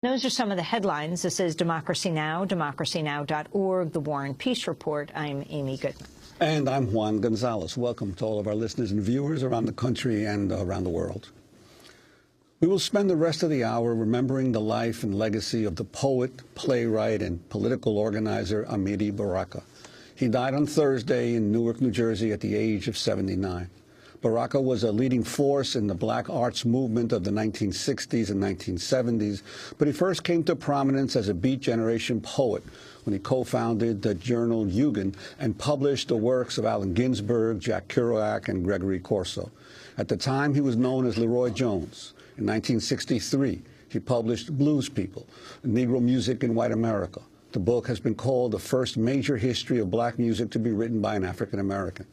Those are some of the headlines. This is Democracy Now!, democracynow.org, The War and Peace Report. I'm Amy Goodman. And I'm Juan Gonzalez. Welcome to all of our listeners and viewers around the country and around the world. We will spend the rest of the hour remembering the life and legacy of the poet, playwright, and political organizer Amiri Baraka. He died on Thursday in Newark, New Jersey at the age of 79. Baraka was a leading force in the black arts movement of the 1960s and 1970s, but he first came to prominence as a Beat Generation poet when he co-founded the journal Eulogy and published the works of Allen Ginsberg, Jack Kerouac, and Gregory Corso. At the time, he was known as Leroy Jones. In 1963, he published Blues People, Negro Music in White America. The book has been called the first major history of black music to be written by an African American.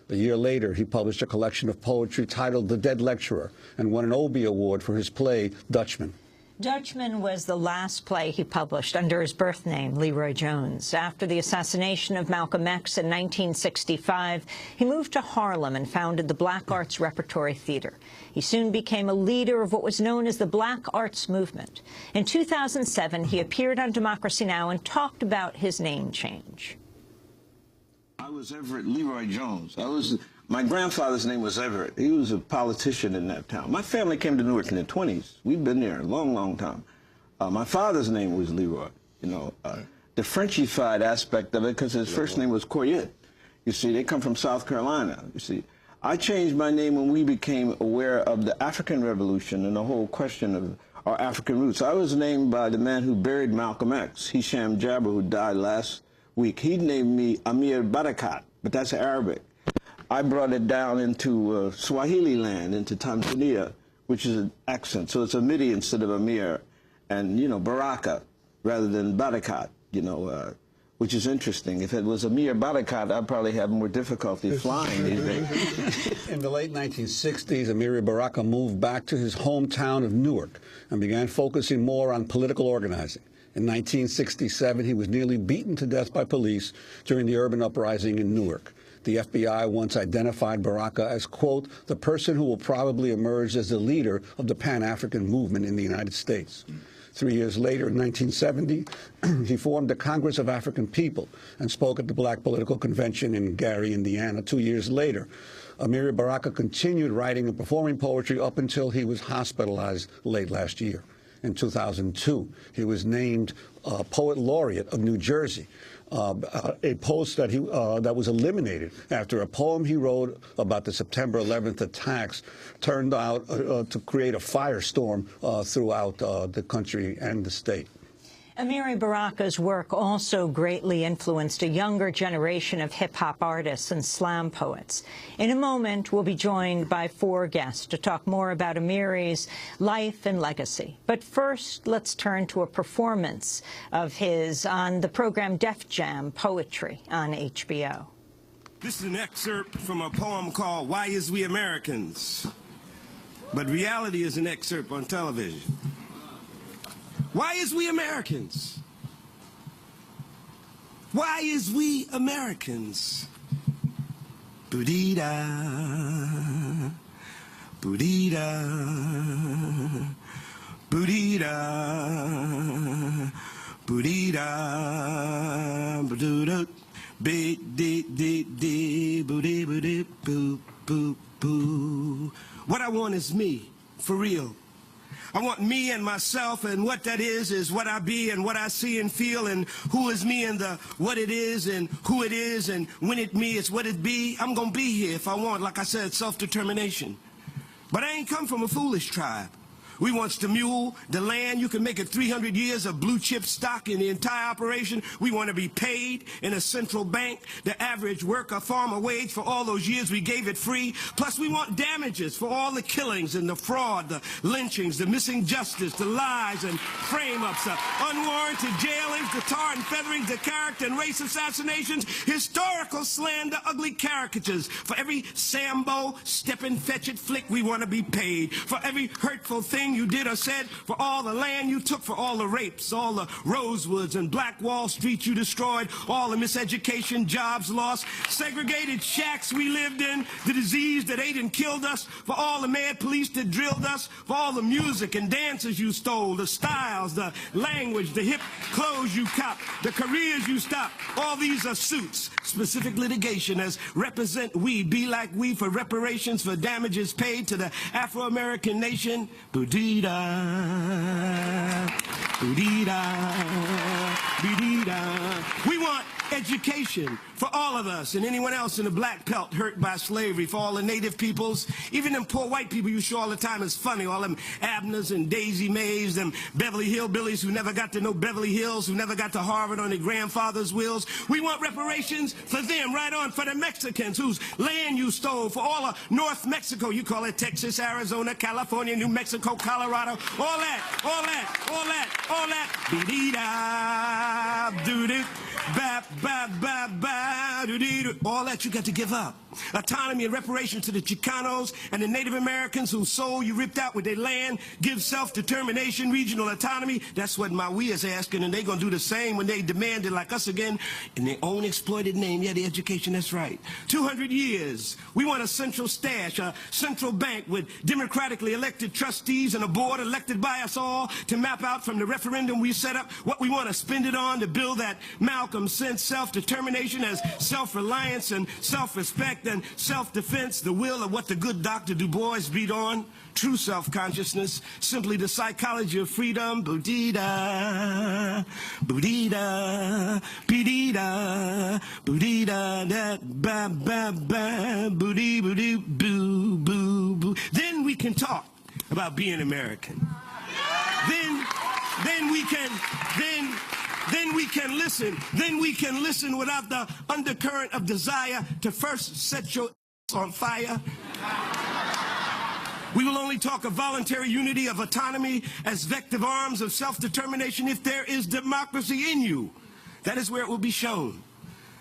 A year later, he published a collection of poetry titled The Dead Lecturer and won an Obie Award for his play, Dutchman. Dutchman was the last play he published under his birth name, Leroy Jones. After the assassination of Malcolm X in 1965, he moved to Harlem and founded the Black Arts Repertory Theater. He soon became a leader of what was known as the Black Arts Movement. In 2007, he appeared on Democracy Now! And talked about his name change. I was Everett Leroy Jones. My grandfather's name was Everett. He was a politician in that town. My family came to Newark in the 20s. We've been there a long, long time. My father's name was Leroy. The Frenchified aspect of it, because his first name was Coyette. You see, they come from South Carolina. You see, I changed my name when we became aware of the African Revolution and the whole question of our African roots. I was named by the man who buried Malcolm X, Hisham Jabber, who died last week. He named me Amiri Baraka, but that's Arabic. I brought it down into Swahili land, into Tanzania, which is an accent. So it's Amiri instead of Amir, and, Baraka rather than Barakat, which is interesting. If it was Amir Barakat, I'd probably have more difficulty flying these days. In the late 1960s, Amiri Baraka moved back to his hometown of Newark and began focusing more on political organizing. In 1967, he was nearly beaten to death by police during the urban uprising in Newark. The FBI once identified Baraka as, quote, the person who will probably emerge as the leader of the Pan-African movement in the United States. 3 years later, in 1970, he formed the Congress of African People and spoke at the Black Political Convention in Gary, Indiana. 2 years later, Amiri Baraka continued writing and performing poetry up until he was hospitalized late last year. In 2002, he was named Poet Laureate of New Jersey, a post that that was eliminated after a poem he wrote about the September 11th attacks turned out to create a firestorm throughout the country and the state. Amiri Baraka's work also greatly influenced a younger generation of hip-hop artists and slam poets. In a moment, we'll be joined by 4 guests to talk more about Amiri's life and legacy. But first, let's turn to a performance of his on the program Def Jam Poetry on HBO. This is an excerpt from a poem called Why Is We Americans? But reality is an excerpt on television. Why is we Americans? Why is we Americans? Boodee-da, boodee-da, boodee-da, boodee-da, boodoo-da, bee-dee-dee-dee, boodee-boodee, boo-boo-boo. What I want is me, for real. I want me and myself, and what that is what I be and what I see and feel, and who is me and the what it is and who it is, and when it me is what it be. I'm going to be here if I want, like I said, self-determination. But I ain't come from a foolish tribe. We wants the mule, the land. You can make it 300 years of blue chip stock in the entire operation. We want to be paid in a central bank, the average worker farmer wage for all those years we gave it free. Plus we want damages for all the killings and the fraud, the lynchings, the missing justice, the lies and frame-ups, the unwarranted jailings, the tar and feathering, the character and race assassinations, historical slander, ugly caricatures. For every Sambo, step and fetch it flick, we want to be paid. For every hurtful thing thing you did or said, for all the land you took, for all the rapes, all the Rosewoods and Black Wall Street you destroyed, all the miseducation, jobs lost, segregated shacks we lived in, the disease that ate and killed us, for all the mad police that drilled us, for all the music and dances you stole, the styles, the language, the hip clothes you copped, the careers you stopped. All these are suits, specific litigation as represent we, be like we, for reparations for damages paid to the Afro-American nation. Boudida, boudida, boudida. We want education for all of us and anyone else in the black belt hurt by slavery, for all the native peoples, even them poor white people you show all the time is funny, all them Abners and Daisy Mays, them Beverly Hillbillies who never got to know Beverly Hills, who never got to Harvard on their grandfather's wills. We want reparations for them, right on, for the Mexicans whose land you stole, for all of North Mexico, you call it Texas, Arizona, California, New Mexico, Colorado, all that, all that, all that, all that. Be-dee-da, do-do, bap, bap, bap, bap, do-dee-do. All that you got to give up. Autonomy and reparations to the Chicanos and the Native Americans whose soul you ripped out with their land. Give self-determination, regional autonomy. That's what Maui is asking, and they're going to do the same when they demand it like us again in their own exploited name. Yeah, the education, that's right. 200 years. We want a central stash, a central bank with democratically elected trustees and a board elected by us all to map out from the referendum we set up what we want to spend it on to build that Malcolm sense self-determination as self-reliance and self-respect and self-defense, the will of what the good Dr. Du Bois beat on, true self-consciousness, simply the psychology of freedom, boudida, boudida, bidida, boudida, that ba ba ba, boudi boudi boo boo boo. Then we can talk about being American. Then we can listen. Then we can listen without the undercurrent of desire to first set your on fire. We will only talk of voluntary unity, of autonomy as vective arms of self-determination if there is democracy in you. That is where it will be shown.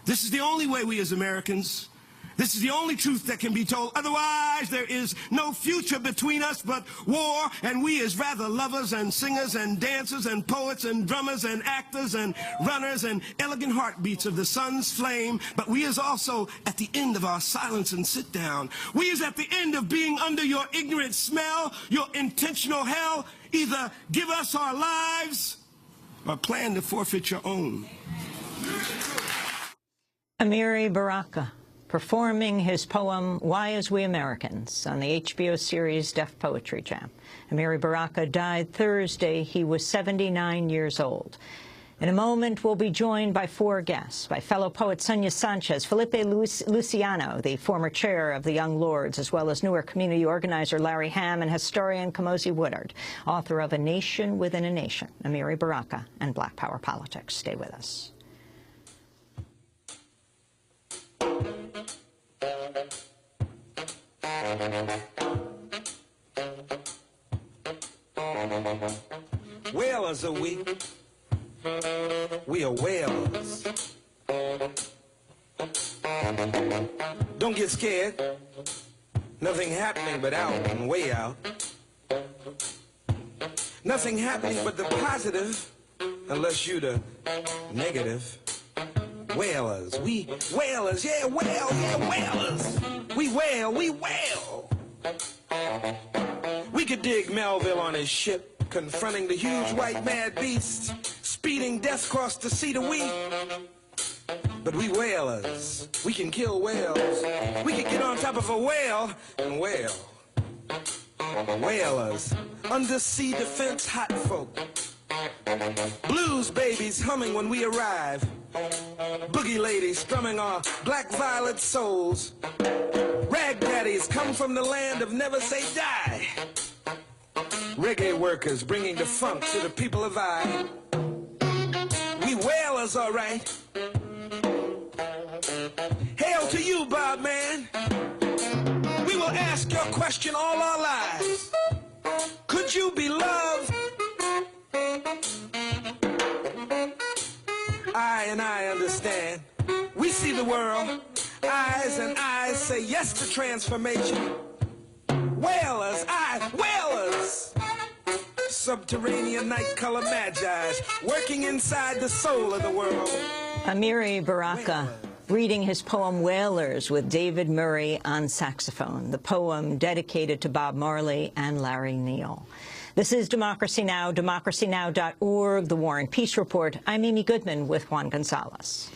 This is the only way we as Americans, this is the only truth that can be told. Otherwise, there is no future between us but war, and we as rather lovers and singers and dancers and poets and drummers and actors and runners and elegant heartbeats of the sun's flame. But we is also at the end of our silence and sit down. We is at the end of being under your ignorant smell, your intentional hell. Either give us our lives or plan to forfeit your own. Amiri Baraka, performing his poem, Why As We Americans, on the HBO series Def Poetry Jam. Amiri Baraka died Thursday. He was 79 years old. In a moment, we'll be joined by four guests, by fellow poet Sonia Sanchez, Felipe Luciano, the former chair of the Young Lords, as well as Newark community organizer Larry Hamm and historian Kamosi Woodard, author of A Nation Within a Nation, Amiri Baraka and Black Power Politics. Stay with us. Whalers are we. We are whalers. Don't get scared. Nothing happening but out and way out. Nothing happening but the positive, unless you the negative. Whalers, we whalers, yeah, whale, yeah, whalers. We whale, we whale. We could dig Melville on his ship, confronting the huge white mad beast, speeding death across the sea to we. But we whalers, we can kill whales. We can get on top of a whale and whale. Whalers, undersea defense hot folk. Blues babies humming when we arrive. Boogie ladies strumming our black violet souls. Rag daddies come from the land of never say die. Reggae workers bringing the funk to the people of I. We whalers, all right. Hail to you, Bob man. We will ask your question all our lives. Could you be loved? I understand. We see the world. Eyes and eyes say yes to transformation. Whalers, whalers. subterranean night-color magi's, working inside the soul of the world. Amiri Baraka reading his poem Whalers with David Murray on saxophone, the poem dedicated to Bob Marley and Larry Neal. This is Democracy Now!, democracynow.org, The War and Peace Report. I'm Amy Goodman with Juan Gonzalez.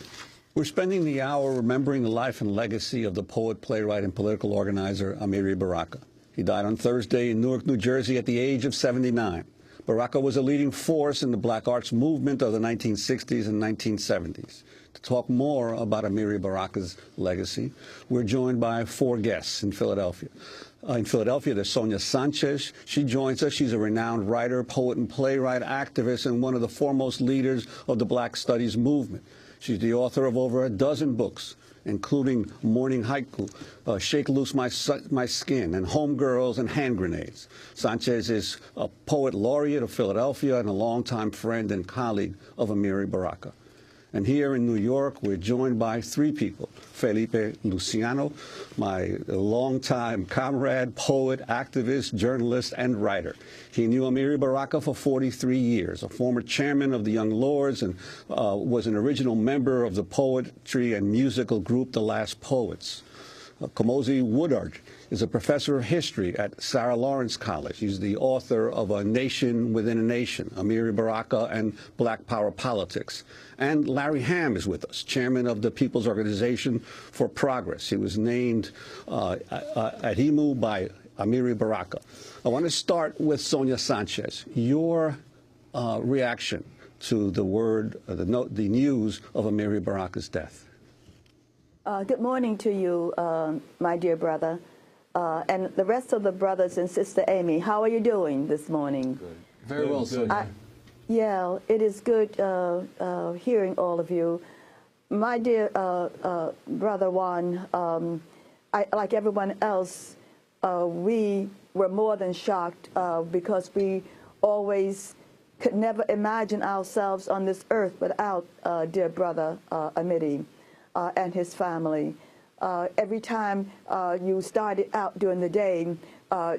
We're spending the hour remembering the life and legacy of the poet, playwright, and political organizer Amiri Baraka. He died on Thursday in Newark, New Jersey at the age of 79. Baraka was a leading force in the black arts movement of the 1960s and 1970s. To talk more about Amiri Baraka's legacy, we're joined by 4 guests in Philadelphia. There's Sonia Sanchez. She joins us. She's a renowned writer, poet, and playwright, activist, and one of the foremost leaders of the Black Studies movement. She's the author of over a dozen books, including Morning Haiku, Shake Loose My Skin, and Homegirls and Hand Grenades. Sanchez is a poet laureate of Philadelphia and a longtime friend and colleague of Amiri Baraka. And here in New York, we're joined by 3 people. Felipe Luciano, my longtime comrade, poet, activist, journalist, and writer. He knew Amiri Baraka for 43 years, a former chairman of the Young Lords, and was an original member of the poetry and musical group The Last Poets. Kamosi Woodard is a professor of history at Sarah Lawrence College. He's the author of A Nation Within a Nation, Amiri Baraka and Black Power Politics. And Larry Ham is with us, chairman of the People's Organization for Progress. He was named at EMU by Amiri Baraka. I want to start with Sonia Sanchez. Your reaction to the news of Amiri Baraka's death. Good morning to you, my dear brother, and the rest of the brothers and Sister Amy. How are you doing this morning? Good. Very well, Sonia. Yeah, it is good hearing all of you. My dear brother Juan, like everyone else, we were more than shocked because we always could never imagine ourselves on this earth without dear brother Amiri. And his family. Every time you started out during the day,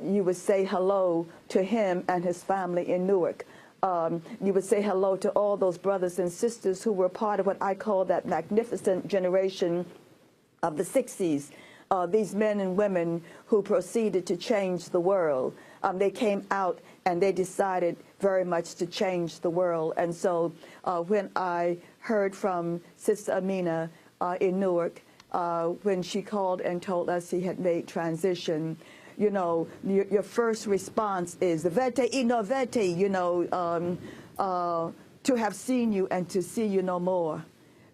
you would say hello to him and his family in Newark. You would say hello to all those brothers and sisters who were part of what I call that magnificent generation of the 60s. These men and women who proceeded to change the world. They came out and they decided very much to change the world. And so when I heard from Sister Amina in Newark, when she called and told us he had made transition, you know, your first response is vete y no vete, you know, to have seen you and to see you no more.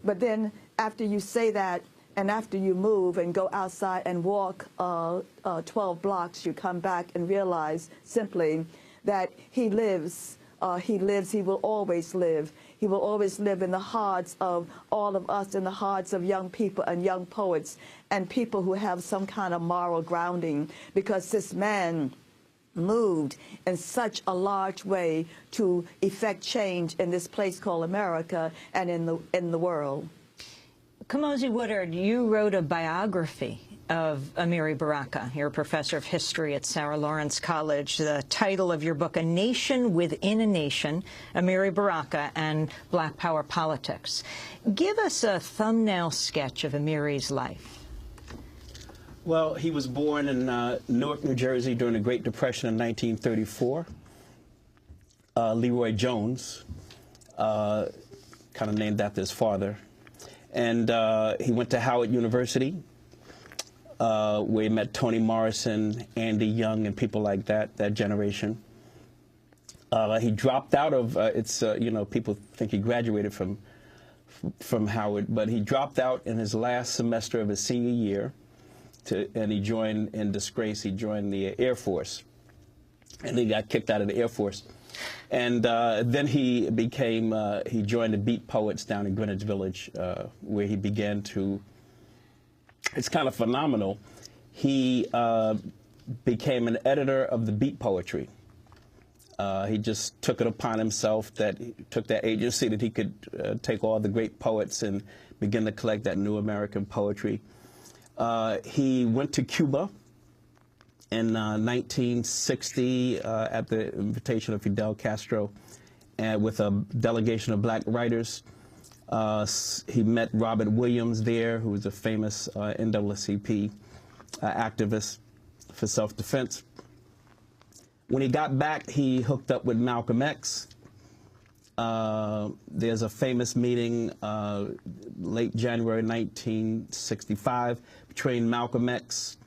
But then after you say that, and after you move and go outside and walk 12 blocks, you come back and realize simply that he lives, he will always live. He will always live in the hearts of all of us, in the hearts of young people and young poets and people who have some kind of moral grounding, because this man moved in such a large way to effect change in this place called America and in the world. Kamosi Woodard, you wrote a biography of Amiri Baraka. You're a professor of history at Sarah Lawrence College. The title of your book, A Nation Within a Nation, Amiri Baraka and Black Power Politics. Give us a thumbnail sketch of Amiri's life. Well, he was born in Newark, New Jersey during the Great Depression in 1934. Leroy Jones, kind of named after his father. And he went to Howard University, where he met Toni Morrison, Andy Young, and people like that generation. He dropped out of, you know, people think he graduated from Howard, but he dropped out in his last semester of his senior year, and he joined, in disgrace, he joined the Air Force. And he got kicked out of the Air Force. And then he became, he joined the Beat Poets down in Greenwich Village, where he began to, it's kind of phenomenal. He became an editor of the Beat Poetry. He just took it upon himself that he took that agency that he could take all the great poets and begin to collect that new American poetry. He went to Cuba in 1960 at the invitation of Fidel Castro, and with a delegation of black writers. He met Robert Williams there, who was a famous NAACP activist for self-defense. When he got back, he hooked up with Malcolm X. There's a famous meeting late January 1965 between Malcolm X,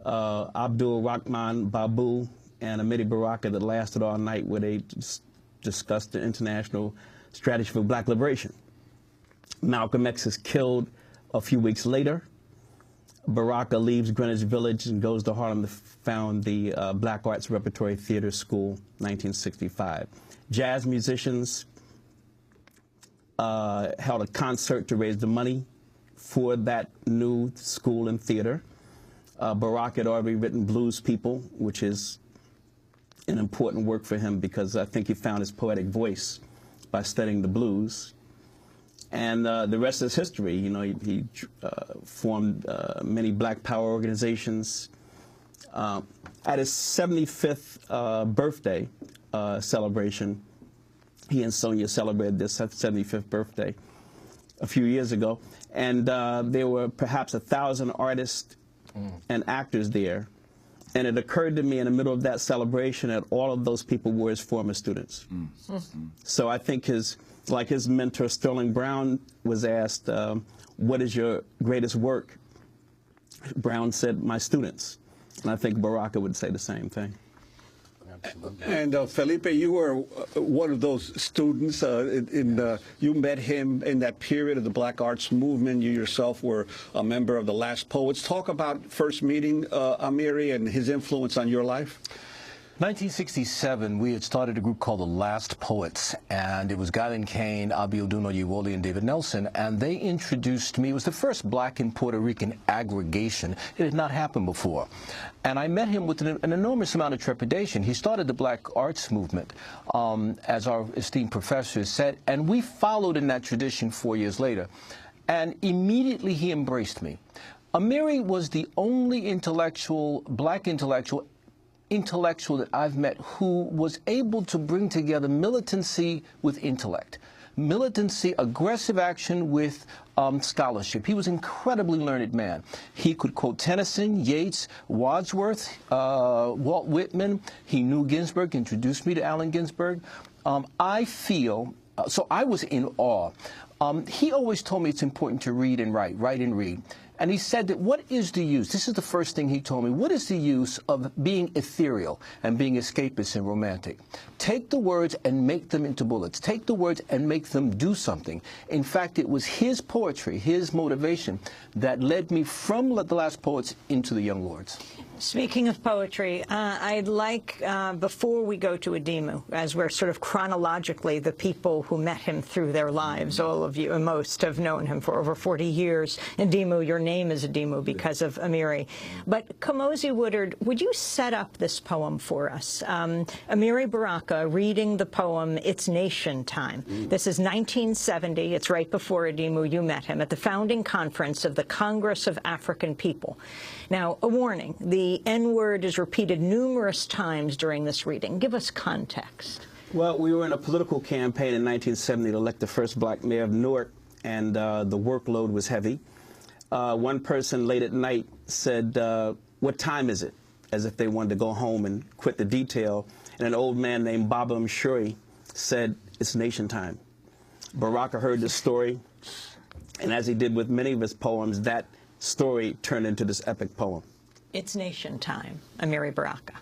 Abdul Rahman Babu, and Amiri Baraka that lasted all night, where they discussed the international strategy for black liberation. Malcolm X is killed a few weeks later. Baraka leaves Greenwich Village and goes to Harlem to found the Black Arts Repertory Theater School, 1965. Jazz musicians held a concert to raise the money for that new school and theater. Baraka had already written Blues People, which is an important work for him because I think he found his poetic voice by studying the blues. And the rest is history. You know, he formed many Black Power organizations. At his 75th birthday celebration, he and Sonia celebrated their 75th birthday a few years ago, and there were perhaps 1,000 artists and actors there. And it occurred to me in the middle of that celebration that all of those people were his former students. So I think like his mentor Sterling Brown was asked, what is your greatest work? Brown said, my students. And I think Baraka would say the same thing. And Felipe, you were one of those students. You met him in that period of the Black Arts Movement. You yourself were a member of the Last Poets. Talk about first meeting Amiri and his influence on your life. 1967, we had started a group called the Last Poets, and it was Galen Kane, Abiodun Oyewole, and David Nelson, and they introduced me. It was the first Black and Puerto Rican aggregation. It had not happened before. And I met him with an enormous amount of trepidation. He started the Black Arts Movement, as our esteemed professor said, and we followed in that tradition 4 years later. And immediately he embraced me. Amiri was the only intellectual, Black intellectual that I've met who was able to bring together militancy with intellect. Militancy, aggressive action with scholarship. He was an incredibly learned man. He could quote Tennyson, Yeats, Wadsworth, Walt Whitman. He knew Ginsberg, introduced me to Allen Ginsberg. I feel, so I was in awe. He always told me it's important to read and write and read. And he said that what is the use, this is the first thing he told me, what is the use of being ethereal and being escapist and romantic? Take the words and make them into bullets. Take the words and make them do something. In fact, it was his poetry, his motivation, that led me from the Last Poets into the Young Lords. Speaking of poetry, I'd like, before we go to Adimu, as we're sort of chronologically the people who met him through their lives, all of you, and most have known him for over 40 years. Adimu, your name is Adimu because of Amiri. But Kamosi Woodard, would you set up this poem for us? Amiri Baraka reading the poem, It's Nation Time. This is 1970. It's right before Adimu, you met him, at the founding conference of the Congress of African People. Now, a warning, the N-word is repeated numerous times during this reading. Give us context. Well, we were in a political campaign in 1970 to elect the first Black mayor of Newark, and the workload was heavy. One person late at night said, what time is it? As if they wanted to go home and quit the detail. And an old man named Baba Mshuri said, it's nation time. Baraka heard this story, and as he did with many of his poems, that story turned into this epic poem. It's Nation Time. Amiri Baraka.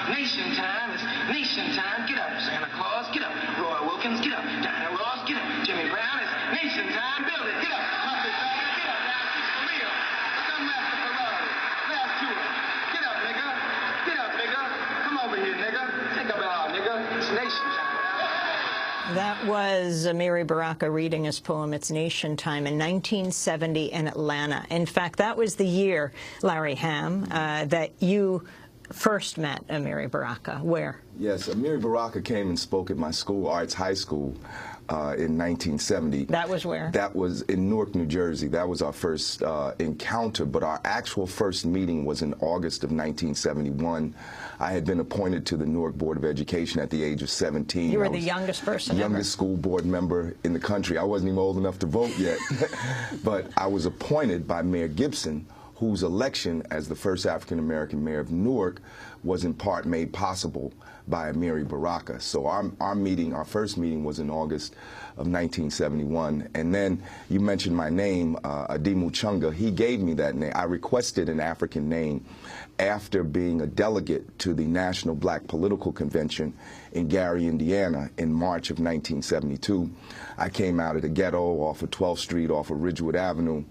Nation time, it's nation time. Get up, Santa Claus, get up. Roy Wilkins, get up. Diana Ross, get up. Jimmy Brown, it's nation time. Build it, get up. Humphrey Bagger, get up. Now, for real. Come Master Ferrari. Last tour. Get up, nigga. Get up, nigga. Come over here, nigga. That was Amiri Baraka reading his poem, It's Nation Time, in 1970 in Atlanta. In fact, that was the year, Larry Ham, that you first met Amiri Baraka. Where? Yes, Amiri Baraka came and spoke at my school, Arts High School, in 1970. That was where? That was in Newark, New Jersey. That was our first encounter, but our actual first meeting was in August of 1971. I had been appointed to the Newark Board of Education at the age of 17. You were the youngest person ever. Youngest school board member in the country. I wasn't even old enough to vote yet, but I was appointed by Mayor Gibson, whose election as the first African-American mayor of Newark was in part made possible by Amiri Baraka. So our first meeting was in August of 1971. And then you mentioned my name, Adimu Chunga. He gave me that name. I requested an African name after being a delegate to the National Black Political Convention in Gary, Indiana in March of 1972. I came out of the ghetto off of 12th Street, off of Ridgewood Avenue,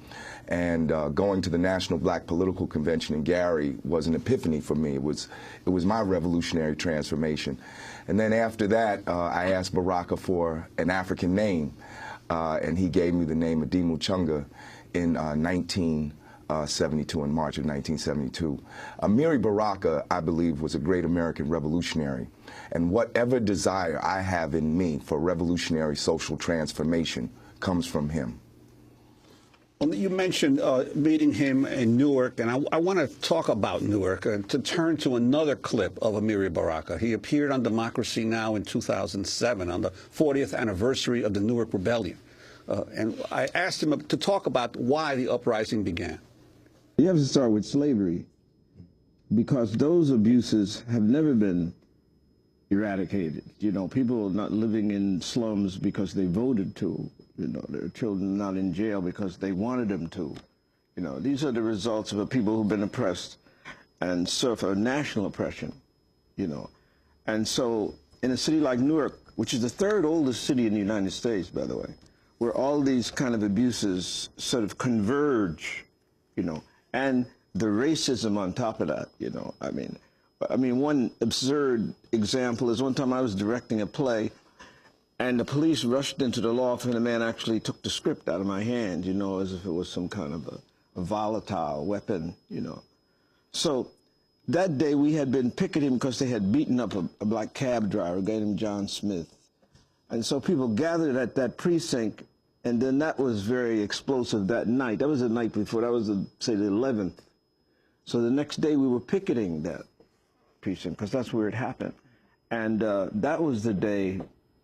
and going to the National Black Political Convention in Gary was an epiphany for me. It was my revolutionary transformation. And then after that, I asked Baraka for an African name, and he gave me the name Adimu Chunga in 1972, in March of 1972. Amiri Baraka, I believe, was a great American revolutionary. And whatever desire I have in me for revolutionary social transformation comes from him. Well, you mentioned meeting him in Newark, and I want to talk about Newark, to turn to another clip of Amiri Baraka. He appeared on Democracy Now! In 2007 on the 40th anniversary of the Newark Rebellion. And I asked him to talk about why the uprising began. You have to start with slavery, because those abuses have never been eradicated. You know, people are not living in slums because they voted to. You know, their children not in jail because they wanted them to. You know, these are the results of a people who've been oppressed and suffer national oppression, you know. And so in a city like Newark, which is the third oldest city in the United States, by the way, where all these kind of abuses sort of converge, you know, and the racism on top of that, you know. I mean, one absurd example is one time I was directing a play, and the police rushed into the loft, and the man actually took the script out of my hand, you know, as if it was some kind of a volatile weapon, you know. So that day we had been picketing because they had beaten up a black cab driver, a guy named John Smith. And so people gathered at that precinct, and then that was very explosive that night. That was the night before. That was, say, the 11th. So the next day we were picketing that precinct because that's where it happened. And that was the day.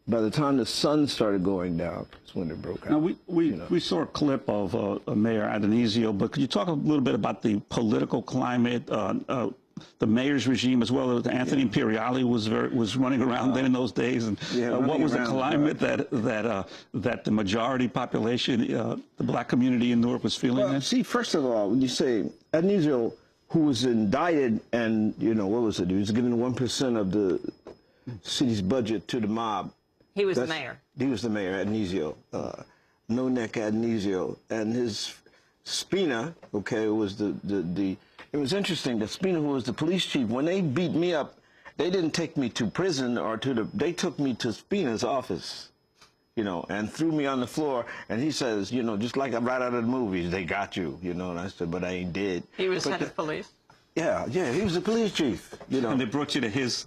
By the time the sun started going down, that's when it broke out. Now, we saw a clip of Mayor Adonisio, but could you talk a little bit about the political climate, the mayor's regime, as well as Anthony Imperiale was running around then in those days, and what was the climate that the majority population, the black community in Newark, was feeling? Well, see, first of all, when you say Adonisio, who was indicted, and you know what was it? He was given 1% of the city's budget to the mob. He was the mayor. He was the mayor, Adonisio, No Neck Adonisio, and his Spina, okay, was it was interesting that Spina, who was the police chief, when they beat me up, they didn't take me to prison or they took me to Spina's office, you know, and threw me on the floor, and he says, you know, just like right out of the movies, they got you, you know, and I said, but I ain't dead. He was head of police? Yeah, he was the police chief, you know. And they brought you to his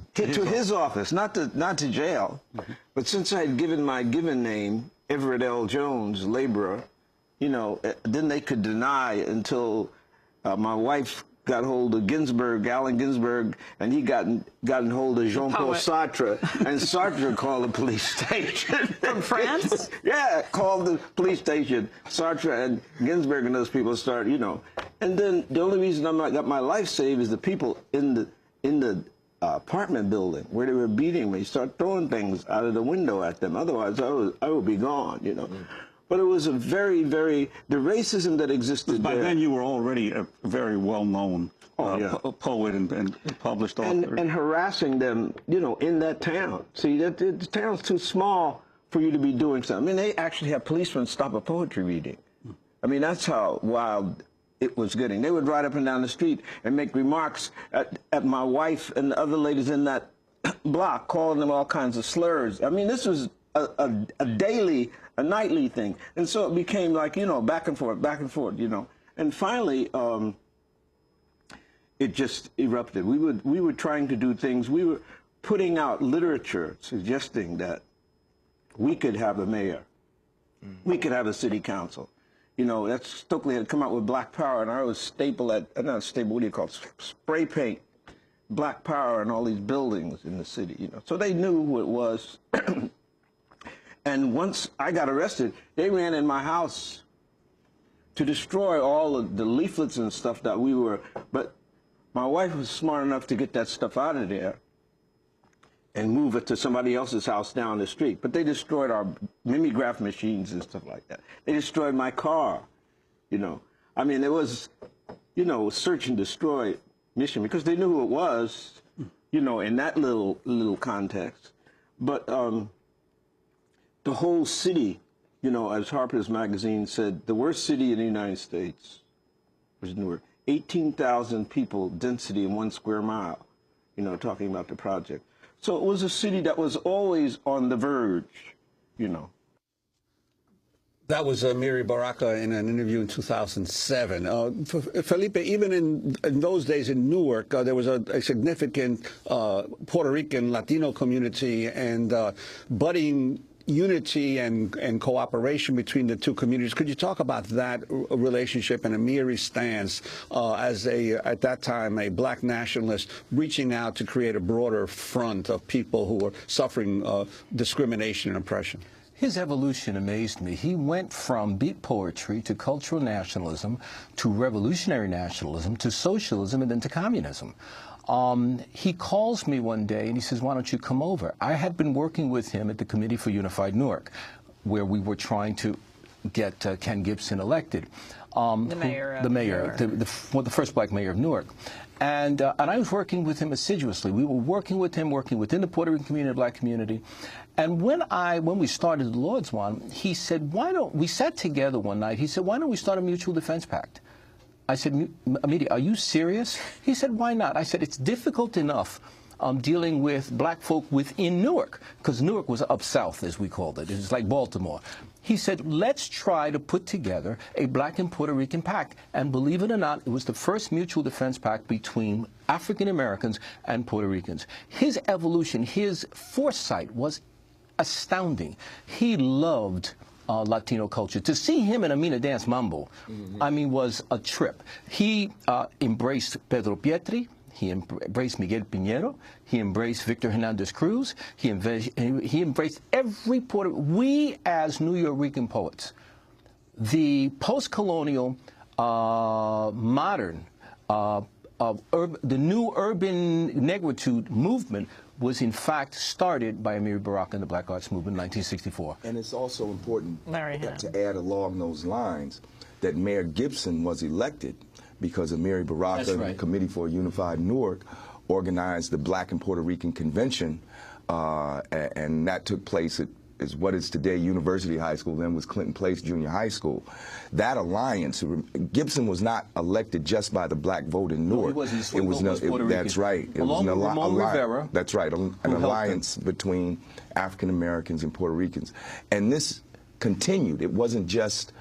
office, not to jail. Mm-hmm. But since I had given my given name, Everett L. Jones, laborer, you know, then they could deny until my wife got hold of Ginsberg, Allen Ginsberg, and he got in hold of Jean-Paul Sartre, and Sartre called the police station. From France? Yeah, called the police station. Sartre and Ginsberg and those people start, you know. And then the only reason I got my life saved is the people in the apartment building where they were beating me start throwing things out of the window at them. Otherwise, I would be gone, you know. But it was a very, the racism that existed by there. then you were already a very well-known poet and published author. And harassing them, you know, in that town. See, the town's too small for you to be doing something. I mean, they actually have policemen stop a poetry reading. I mean, that's how wild it was getting. They would ride up and down the street and make remarks at my wife and the other ladies in that block, calling them all kinds of slurs. I mean, this was a daily, a nightly thing. And so it became like, you know, back and forth, you know. And finally, it just erupted. We were trying to do things. We were putting out literature suggesting that we could have a mayor. We could have a city council. You know, that's Stokely had come out with Black Power, and I was not staple, what do you call it, spray paint Black Power in all these buildings in the city, you know. So they knew who it was. And once I got arrested, they ran in my house to destroy all of the leaflets and stuff that we were, but my wife was smart enough to get that stuff out of there and move it to somebody else's house down the street. But they destroyed our mimeograph machines and stuff like that. They destroyed my car, you know. I mean, it was, you know, search and destroy mission because they knew who it was, you know, in that little context. But the whole city, you know, as Harper's Magazine said, the worst city in the United States was Newark. 18,000 people density in 1 square mile, you know, talking about the project. So it was a city that was always on the verge, you know. That was Amiri Baraka in an interview in 2007. Felipe, even in those days in Newark, there was a significant Puerto Rican Latino community and budding unity and cooperation between the two communities. Could you talk about that relationship and Amiri's stance as at that time, a black nationalist reaching out to create a broader front of people who were suffering discrimination and oppression? His evolution amazed me. He went from beat poetry to cultural nationalism to revolutionary nationalism to socialism and then to communism. He calls me one day and he says, why don't you come over? I had been working with him at the Committee for Unified Newark, where we were trying to get Ken Gibson elected. The mayor. The first black mayor of Newark. And I was working with him assiduously. We were working with him, working within the Puerto Rican community, the black community. And when we started the Lord's one, he said, we sat together one night, he said, why don't we start a mutual defense pact? I said, Amiri, are you serious? He said, why not? I said, it's difficult enough dealing with black folk within Newark, because Newark was up south, as we called it. It was like Baltimore. He said, let's try to put together a black and Puerto Rican pact. And believe it or not, it was the first mutual defense pact between African Americans and Puerto Ricans. His evolution, his foresight was astounding. He loved Latino culture. To see him in Amina dance mambo, I mean, was a trip. He embraced Pedro Pietri. He embraced Miguel Piñero. He embraced Victor Hernandez Cruz. He embraced every Puerto. We, as New York poets, the post-colonial, modern, the new urban negritude movement was in fact started by Amiri Baraka and the Black Arts Movement in 1964. And it's also important to add along those lines that Mayor Gibson was elected because Amiri Baraka and the Committee for Unified Newark organized the Black and Puerto Rican Convention, and that took place at what is today University High School, then was Clinton Place Junior High School. That alliance, Gibson was not elected just by the black vote in Newark. No, he wasn't. That's right. It Along was with Ramon Rivera. That's right, an alliance between African Americans and Puerto Ricans. And this continued. It wasn't just,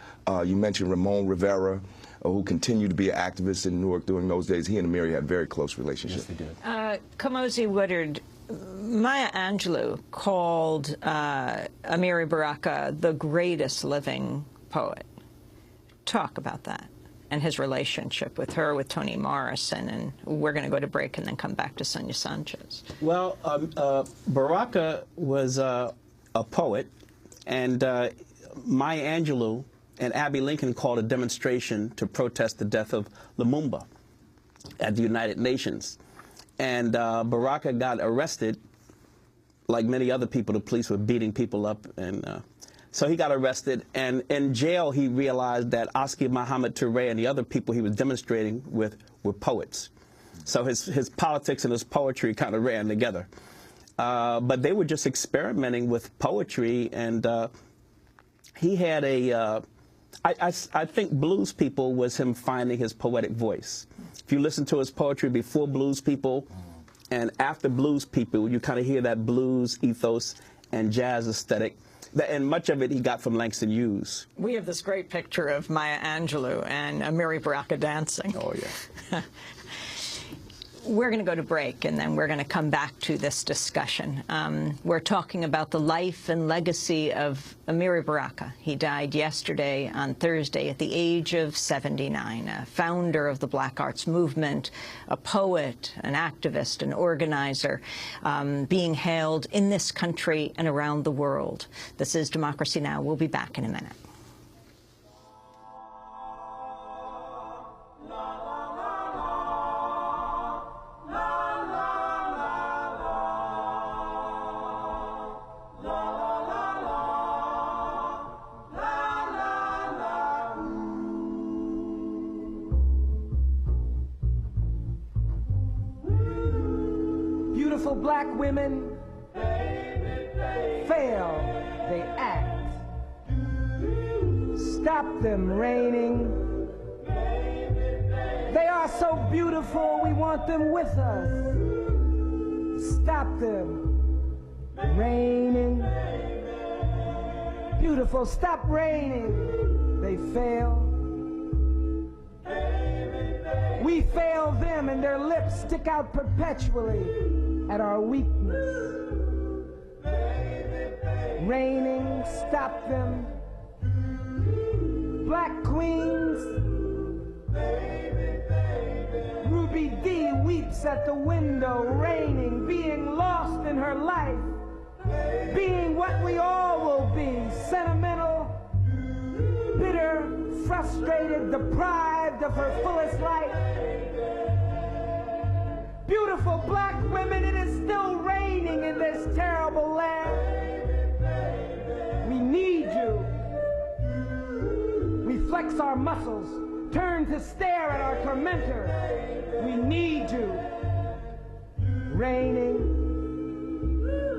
you mentioned Ramon Rivera, who continued to be an activist in Newark during those days. He and Amiri had a very close relationship. Yes, they did. Kamosi Woodard, Maya Angelou called Amiri Baraka the greatest living poet. Talk about that and his relationship with her, with Toni Morrison, and we're going to go to break and then come back to Sonia Sanchez. Well, Baraka was a poet, and Maya Angelou and Abby Lincoln called a demonstration to protest the death of Lumumba at the United Nations. And Baraka got arrested. Like many other people, the police were beating people up, and so he got arrested. And in jail, he realized that Oskar Muhammad Touré and the other people he was demonstrating with were poets. So his politics and his poetry kind of ran together. But they were just experimenting with poetry, and he had a, I think Blues People was him finding his poetic voice. If you listen to his poetry before Blues People and after Blues People, you kind of hear that blues ethos and jazz aesthetic. And much of it he got from Langston Hughes. We have this great picture of Maya Angelou and Amiri Baraka dancing. Oh, yeah. We're going to go to break, and then we're going to come back to this discussion. We're talking about the life and legacy of Amiri Baraka. He died yesterday on Thursday at the age of 79, a founder of the Black Arts Movement, a poet, an activist, an organizer, being hailed in this country and around the world. This is Democracy Now! We'll be back in a minute. Beautiful black women fail, they act. Stop them raining. They are so beautiful, we want them with us. Stop them raining. Beautiful, stop raining. They fail. We fail them, and their lips stick out perpetually at our weakness. Raining, stop them. Black queens. Ruby D weeps at the window, raining, being lost in her life, being what we all will be, sentimental, bitter, frustrated, deprived of her fullest life. Beautiful black women, it is still raining in this terrible land. We need you. We flex our muscles, turn to stare at our tormentor. We need you. Raining.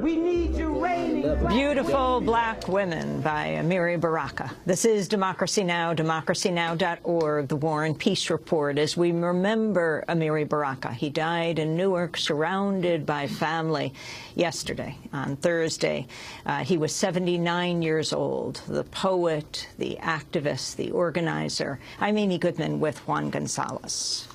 We need you raining. Beautiful Black Women by Amiri Baraka. This is Democracy Now!, democracynow.org, the War and Peace Report, as we remember Amiri Baraka. He died in Newark, surrounded by family, yesterday, on Thursday. He was 79 years old, the poet, the activist, the organizer. I'm Amy Goodman with Juan Gonzalez.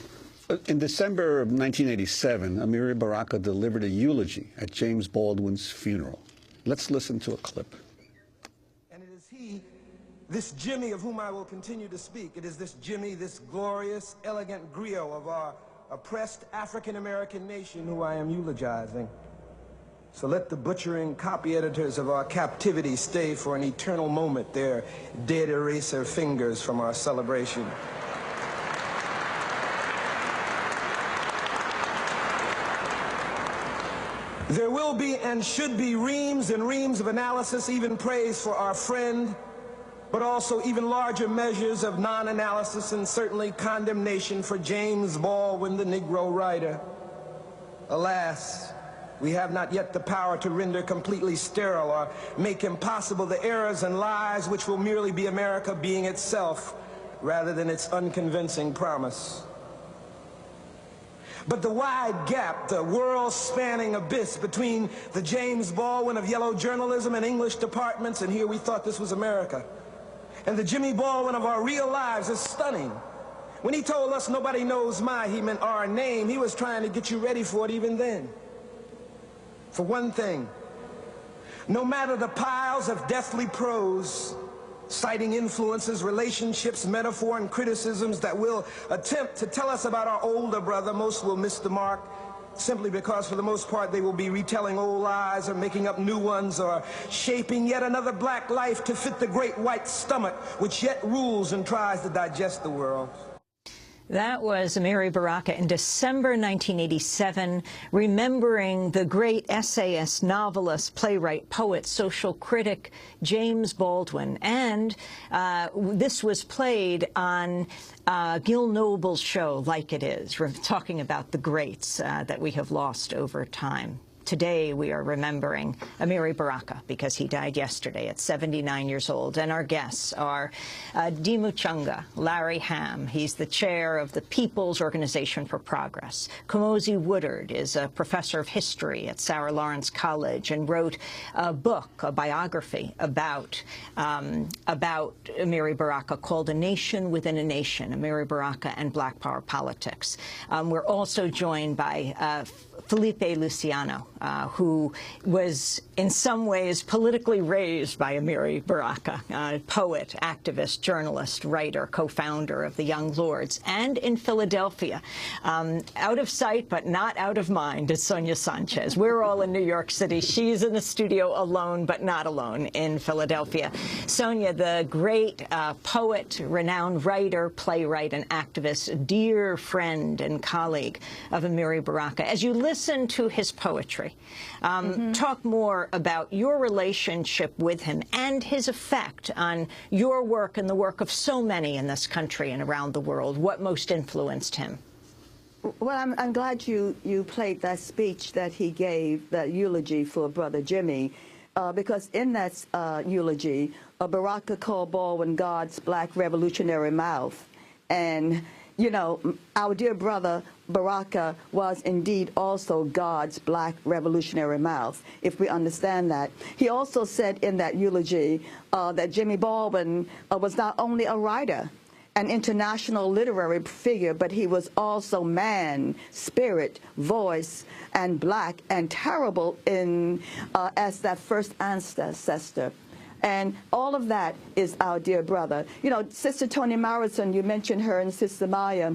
In December of 1987, Amiri Baraka delivered a eulogy at James Baldwin's funeral. Let's listen to a clip. And it is he, this Jimmy of whom I will continue to speak. It is this Jimmy, this glorious, elegant griot of our oppressed African-American nation who I am eulogizing. So let the butchering copy editors of our captivity stay for an eternal moment, their dead eraser fingers from our celebration. There will be and should be reams and reams of analysis, even praise for our friend, but also even larger measures of non-analysis and certainly condemnation for James Baldwin, the Negro writer. Alas, we have not yet the power to render completely sterile or make impossible the errors and lies which will merely be America being itself rather than its unconvincing promise. But the wide gap, the world-spanning abyss between the James Baldwin of yellow journalism and English departments, and here we thought this was America, and the Jimmy Baldwin of our real lives is stunning. When he told us nobody knows he meant our name, he was trying to get you ready for it even then. For one thing, no matter the piles of deathly prose, citing influences, relationships, metaphor, and criticisms that will attempt to tell us about our older brother, most will miss the mark simply because, for the most part, they will be retelling old lies or making up new ones or shaping yet another black life to fit the great white stomach which yet rules and tries to digest the world. That was Amiri Baraka in December 1987, remembering the great essayist, novelist, playwright, poet, social critic James Baldwin. And this was played on Gil Noble's show, Like It Is. We're talking about the greats that we have lost over time. today we are remembering Amiri Baraka because he died yesterday at 79 years old. And our guests are Dimuchunga Larry Ham. He's the chair of the People's Organization for Progress. Kamosi Woodard is a professor of history at Sarah Lawrence College and wrote a book, a biography about Amiri Baraka called A Nation Within a Nation, Amiri Baraka and Black Power Politics. We're also joined by Felipe Luciano, who was in some ways politically raised by Amiri Baraka, poet, activist, journalist, writer, co-founder of the Young Lords. And in Philadelphia, out of sight but not out of mind, is Sonia Sanchez. We're all in New York City. She's in the studio alone but not alone in Philadelphia. Sonia, the great poet, renowned writer, playwright, and activist, dear friend and colleague of Amiri Baraka. As you listen to his poetry, talk more about your relationship with him and his effect on your work and the work of so many in this country and around the world. What most influenced him? Well, I'm glad you played that speech that he gave, that eulogy for Brother Jimmy, because in that eulogy, Baraka called Baldwin God's black revolutionary mouth. And, you know, our dear brother Baraka was indeed also God's black revolutionary mouth, if we understand that. He also said in that eulogy that Jimmy Baldwin was not only a writer, an international literary figure, but he was also man, spirit, voice, and black, and terrible in as that first ancestor. And all of that is our dear brother. You know, Sister Toni Morrison, you mentioned her, and Sister Maya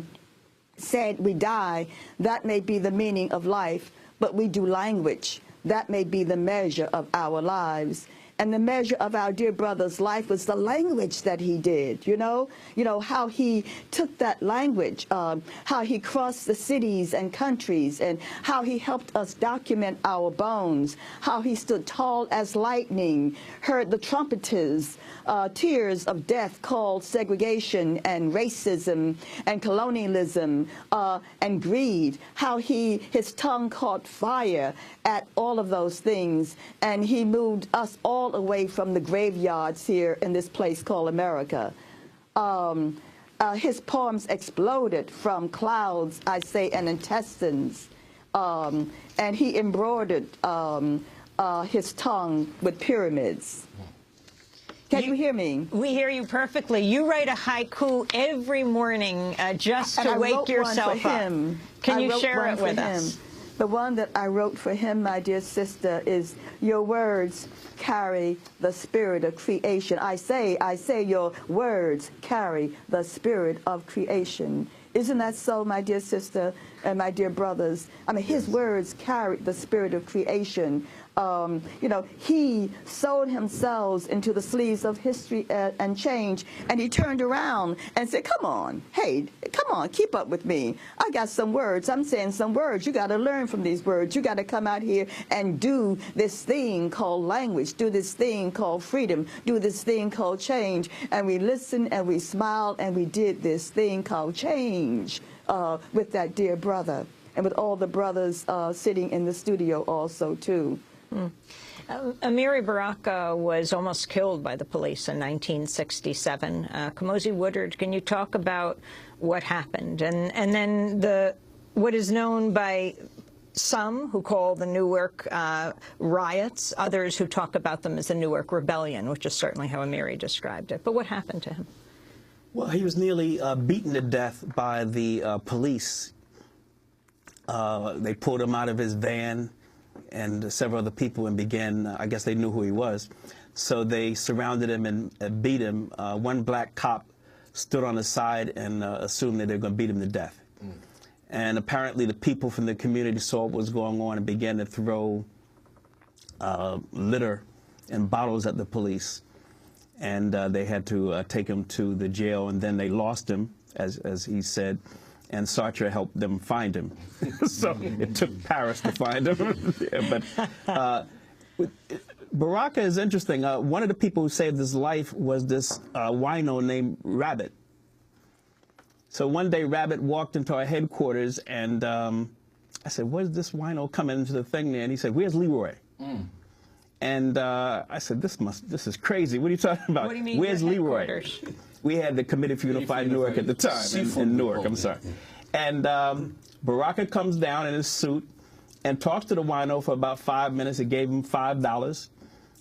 said, we die, that may be the meaning of life, but we do language. That may be the measure of our lives. And the measure of our dear brother's life was the language that he did, you know how he took that language, how he crossed the cities and countries, and how he helped us document our bones, how he stood tall as lightning, heard the trumpeters, tears of death called segregation and racism and colonialism and greed, how his tongue caught fire at all of those things, and he moved us all away from the graveyards here in this place called America. His poems exploded from clouds, I say, and intestines, and he embroidered his tongue with pyramids. Can you hear me? We hear you perfectly. You write a haiku every morning just to wake yourself up. Can you share it with us? The one that I wrote for him, my dear sister, is your words carry the spirit of creation. I say your words carry the spirit of creation. Isn't that so, my dear sister and my dear brothers? I mean, his words carry the spirit of creation. You know, he sewed himself into the sleeves of history and change, and he turned around and said, come on, hey, come on, keep up with me. I got some words. I'm saying some words. You got to learn from these words. You got to come out here and do this thing called language, do this thing called freedom, do this thing called change. And we listened and we smiled and we did this thing called change with that dear brother and with all the brothers sitting in the studio also, too. Amiri Baraka was almost killed by the police in 1967. Kamosi Woodard, can you talk about what happened? And then what is known by some who call the Newark riots, others who talk about them as the Newark Rebellion, which is certainly how Amiri described it. But what happened to him? Well, he was nearly beaten to death by the police. They pulled him out of his van and several other people and began, I guess they knew who he was. So they surrounded him and beat him. One black cop stood on the side and assumed that they were going to beat him to death. And apparently the people from the community saw what was going on and began to throw litter and bottles at the police. And they had to take him to the jail, and then they lost him, as he said. And Sartre helped them find him. So it took Paris to find him. But Baraka is interesting. One of the people who saved his life was this wino named Rabbit. So one day Rabbit walked into our headquarters and I said, where's this wino coming into the thing there? And he said, where's Leroy? And I said, this is crazy. What are you talking about? What do you mean? Where's Leroy? We had the Committee for Unified Newark at the time, in Newark, I'm sorry. And Baraka comes down in his suit and talks to the wino for about 5 minutes. He gave him $5.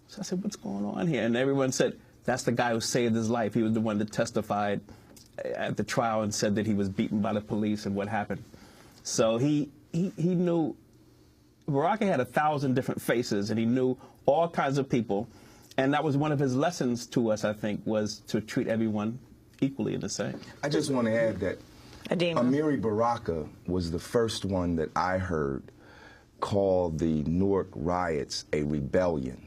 So I said, what's going on here? And everyone said, that's the guy who saved his life. He was the one that testified at the trial and said that he was beaten by the police and what happened. So he knew, Baraka had 1,000 different faces, and he knew all kinds of people. And that was one of his lessons to us, I think, was to treat everyone equally the same. I just want to add that Adema. Amiri Baraka was the first one that I heard call the Newark riots a rebellion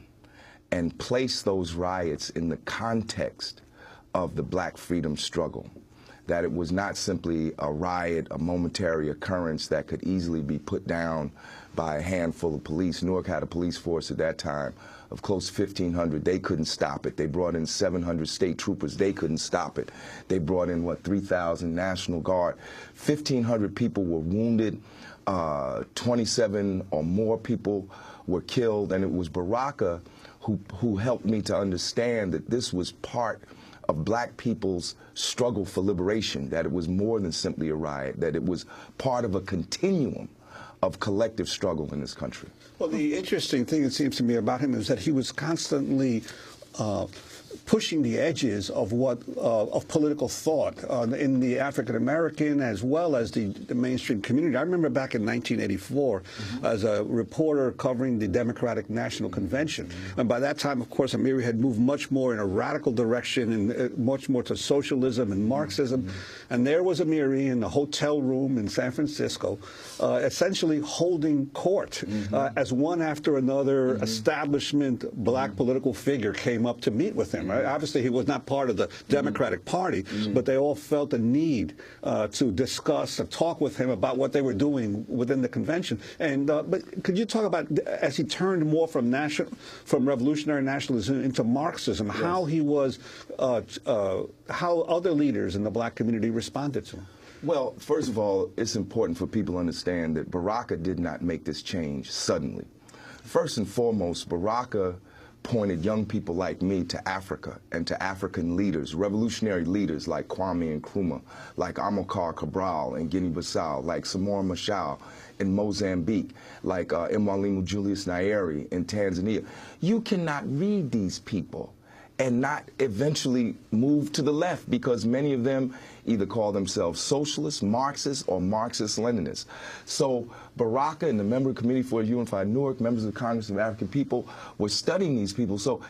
and place those riots in the context of the black freedom struggle. That it was not simply a riot, a momentary occurrence that could easily be put down by a handful of police. Newark had a police force at that time of close to 1,500. They couldn't stop it. They brought in 700 state troopers. They couldn't stop it. They brought in, 3,000 National Guard. 1,500 people were wounded. 27 or more people were killed. And it was Baraka who helped me to understand that this was part of black people's struggle for liberation, that it was more than simply a riot, that it was part of a continuum of collective struggle in this country. Well, the interesting thing, it seems to me, about him is that he was constantly pushing the edges of of political thought in the African American as well as the mainstream community. I remember back in 1984 as a reporter covering the Democratic National Convention, and by that time, of course, Amiri had moved much more in a radical direction and much more to socialism and Marxism. And there was Amiri in a hotel room in San Francisco, essentially holding court as one after another establishment black political figure came up to meet with him. Right? Obviously, he was not part of the Democratic Party, but they all felt a need to discuss and talk with him about what they were doing within the convention. And but could you talk about, as he turned more from revolutionary nationalism into Marxism, how he was, how other leaders in the black community responded to him? Well, first of all, it's important for people to understand that Baraka did not make this change suddenly. First and foremost, Baraka pointed young people like me to Africa and to African leaders, revolutionary leaders like Kwame Nkrumah, like Amilcar Cabral in Guinea-Bissau, like Samora Machel in Mozambique, like Mwalimu Julius Nyerere in Tanzania. You cannot read these people and not eventually move to the left, because many of them either call themselves socialists, Marxists, or Marxist-Leninists. So Baraka and the Member Committee for Unified Newark, members of the Congress of African People, were studying these people. So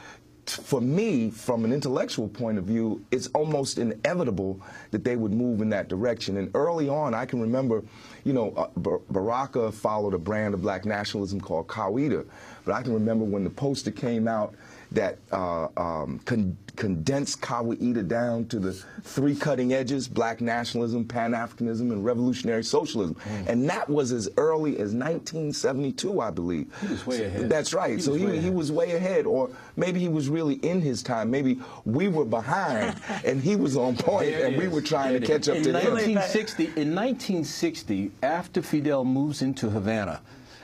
for me, from an intellectual point of view, it's almost inevitable that they would move in that direction. And early on, I can remember, you know, Baraka followed a brand of black nationalism called Kawida. But I can remember when the poster came out that condensed Kawida down to the 3 cutting edges: black nationalism, Pan-Africanism, and revolutionary socialism. And that was as early as 1972, I believe. He was way ahead. That's right. So he was way ahead, or maybe he was really in his time. Maybe we were behind and he was on point and we were trying to catch up to him. In 1960, after Fidel moves into Havana,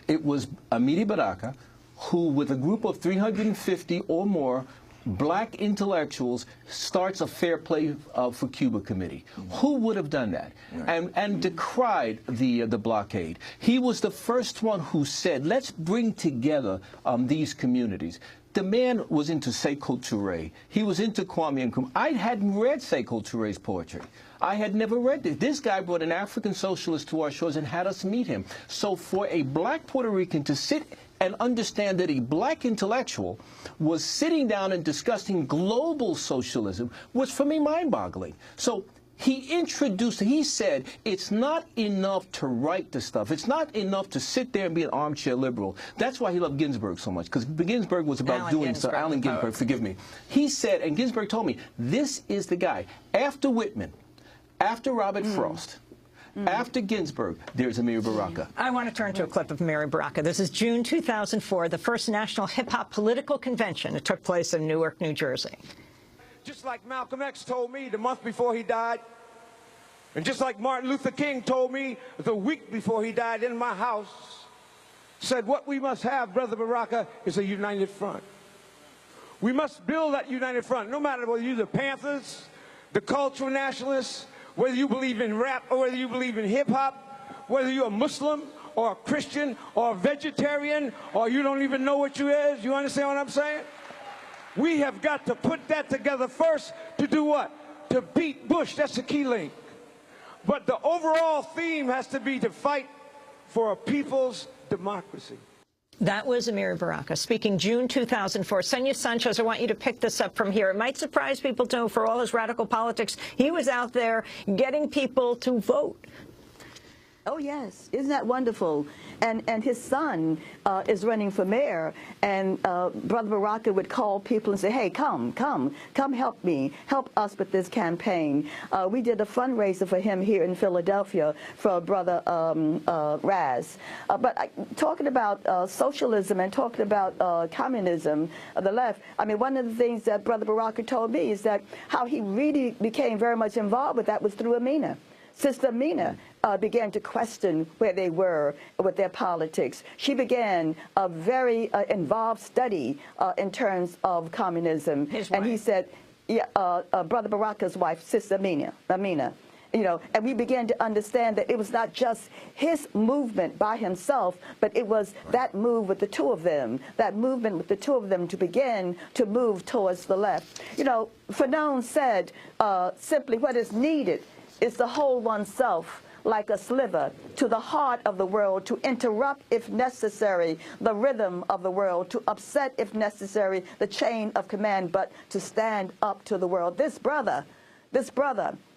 it was Amiri Baraka who, with a group of 350 or more black intellectuals, starts a Fair Play for Cuba committee. Who would have done that? And decried the blockade. He was the first one who said, let's bring together these communities. The man was into Sekou Touré. He was into Kwame Nkrumah. I hadn't read Sekou Touré's poetry. I had never read it. This guy brought an African socialist to our shores and had us meet him. So for a black Puerto Rican to sit and understand that a black intellectual was sitting down and discussing global socialism was, for me, mind-boggling. So he said, it's not enough to write the stuff. It's not enough to sit there and be an armchair liberal. That's why he loved Ginsberg so much, because Ginsberg was about doing so. Allen Ginsberg, forgive me. He said, and Ginsberg told me, this is the guy. After Whitman, after Robert Frost, after Ginsberg, there's Amiri Baraka. I want to turn to a clip of Amiri Baraka. This is June 2004, the first National Hip-Hop Political Convention. It took place in Newark, New Jersey. Just like Malcolm X told me the month before he died, And just like Martin Luther King told me the week before he died in my house, said what we must have, Brother Baraka, is a united front. We must build that united front, no matter whether you're the Panthers, the cultural nationalists, whether you believe in rap or whether you believe in hip-hop, whether you're a Muslim or a Christian or a vegetarian or you don't even know what you is. You understand what I'm saying? We have got to put that together first to do what? To beat Bush. That's the key link. But the overall theme has to be to fight for a people's democracy. That was Amiri Baraka speaking June 2004. Sonia Sanchez, I want you to pick this up from here. It might surprise people to know, for all his radical politics, he was out there getting people to vote. Oh, yes. Isn't that wonderful? And his son is running for mayor, and Brother Baraka would call people and say, hey, come help me, help us with this campaign. We did a fundraiser for him here in Philadelphia for Brother Raz. But talking about socialism and talking about communism, the left, I mean, one of the things that Brother Baraka told me is that how he really became very much involved with that was through Amina. Sister Amina began to question where they were with their politics. She began a very involved study in terms of communism. And he said, yeah, Brother Baraka's wife, Sister Amina, you know, and we began to understand that it was not just his movement by himself, but it was that move with the two of them, that movement with the two of them to begin to move towards the left. You know, Fanon said simply what is needed is to hold oneself like a sliver to the heart of the world, to interrupt, if necessary, the rhythm of the world, to upset, if necessary, the chain of command, but to stand up to the world. This brother,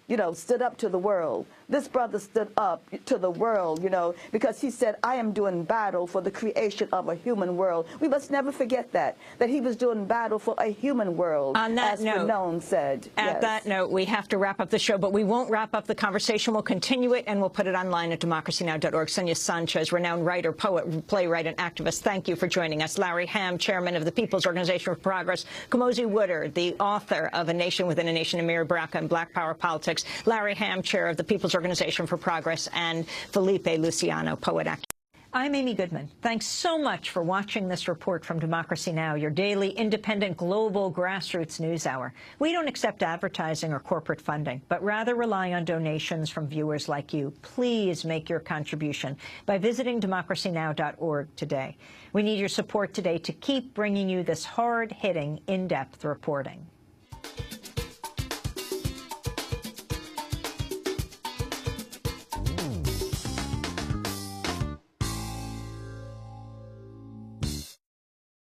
you know, stood up to the world. This brother stood up to the world, you know, because he said, I am doing battle for the creation of a human world. We must never forget that he was doing battle for a human world. On that note, as Fanon said. At that note, we have to wrap up the show, but we won't wrap up the conversation. We'll continue it, and we'll put it online at democracynow.org. Sonia Sanchez, renowned writer, poet, playwright, and activist, thank you for joining us. Larry Hamm, chairman of the People's Organization for Progress. Kamosi Woodard, the author of A Nation Within a Nation, Amiri Baraka and Black Power Politics. Larry Hamm, chair of the People's Organization for Progress, and Felipe Luciano, poet activist. I'm Amy Goodman. Thanks so much for watching this report from Democracy Now!, your daily, independent, global grassroots news hour. We don't accept advertising or corporate funding, but rather rely on donations from viewers like you. Please make your contribution by visiting democracynow.org today. We need your support today to keep bringing you this hard-hitting, in-depth reporting.